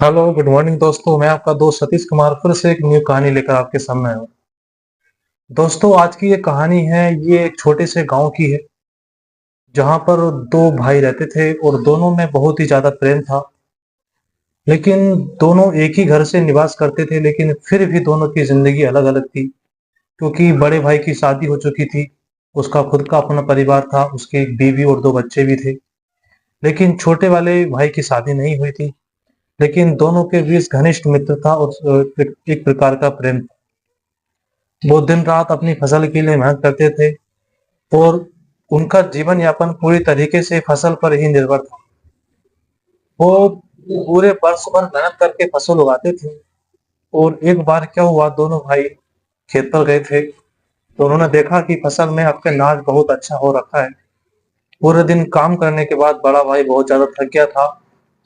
Hello good morning दोस्तों। मैं आपका दोस्त सतीश कुमार फिर से एक न्यू कहानी लेकर आपके सामने आया हूँ। दोस्तों आज की ये कहानी है, ये एक छोटे से गांव की है जहां पर दो भाई रहते थे और दोनों में बहुत ही ज्यादा प्रेम था। लेकिन दोनों एक ही घर से निवास करते थे, लेकिन फिर भी दोनों की जिंदगी अलग अलग थी। क्योंकि बड़े भाई की शादी हो चुकी थी, उसका खुद का अपना परिवार था, उसकी एक बीवी और दो बच्चे भी थे। लेकिन छोटे वाले भाई की शादी नहीं हुई थी। लेकिन दोनों के बीच घनिष्ठ मित्रता और एक प्रकार का प्रेम था। वो दिन रात अपनी फसल के लिए मेहनत करते थे और उनका जीवन यापन पूरी तरीके से फसल पर ही निर्भर था। वो पूरे वर्ष भर मेहनत करके फसल उगाते थे। और एक बार क्या हुआ, दोनों भाई खेत पर गए थे तो उन्होंने देखा कि फसल में अब के अनाज बहुत अच्छा हो रखा है। पूरे दिन काम करने के बाद बड़ा भाई बहुत ज्यादा थक गया था,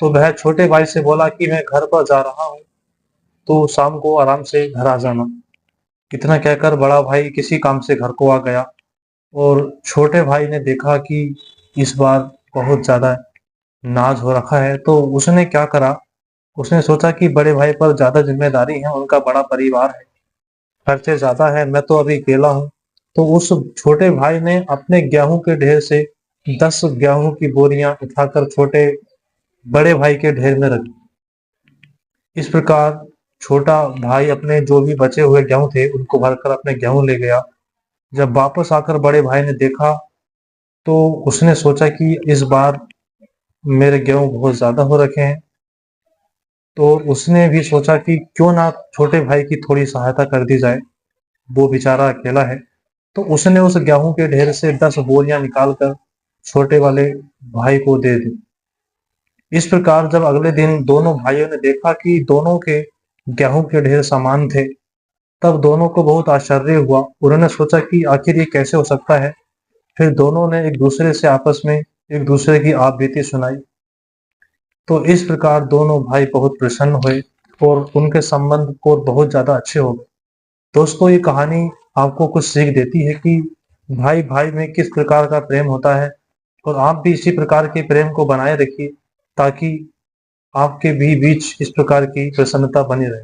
तो वह छोटे भाई से बोला कि मैं घर पर जा रहा हूँ, तो शाम को आराम से घर आ जाना। इतना कहकर बड़ा भाई किसी काम से घर को आ गया और छोटे भाई ने देखा कि इस बार बहुत ज्यादा नाज हो रखा है, तो उसने क्या करा, उसने सोचा कि बड़े भाई पर ज्यादा जिम्मेदारी है, उनका बड़ा परिवार है, खर्चे ज्यादा है, मैं तो अभी अकेला हूँ। तो उस छोटे भाई ने अपने गेहूं के ढेर से 10 गेहूं की बोरियां उठाकर छोटे बड़े भाई के ढेर में रखी। इस प्रकार छोटा भाई अपने जो भी बचे हुए गेहूं थे उनको भरकर अपने गेहूं ले गया। जब वापस आकर बड़े भाई ने देखा तो उसने सोचा कि इस बार मेरे गेहूं बहुत ज्यादा हो रखे हैं। तो उसने भी सोचा कि क्यों ना छोटे भाई की थोड़ी सहायता कर दी जाए, वो बेचारा अकेला है। तो उसने उस गेहूं के ढेर से 10 बोरियां निकालकर छोटे वाले भाई को दे दी। इस प्रकार जब अगले दिन दोनों भाइयों ने देखा कि दोनों के गेहूं के ढेर समान थे, तब दोनों को बहुत आश्चर्य हुआ। उन्होंने सोचा कि आखिर ये कैसे हो सकता है। फिर दोनों ने एक दूसरे से आपस में एक दूसरे की आप बीती सुनाई। तो इस प्रकार दोनों भाई बहुत प्रसन्न हुए और उनके संबंध को बहुत ज्यादा अच्छे हो गए। दोस्तों ये कहानी आपको कुछ सीख देती है कि भाई भाई में किस प्रकार का प्रेम होता है, और आप भी इसी प्रकार के प्रेम को बनाए रखिए ताकि आपके भी बीच इस प्रकार की प्रसन्नता बनी रहे।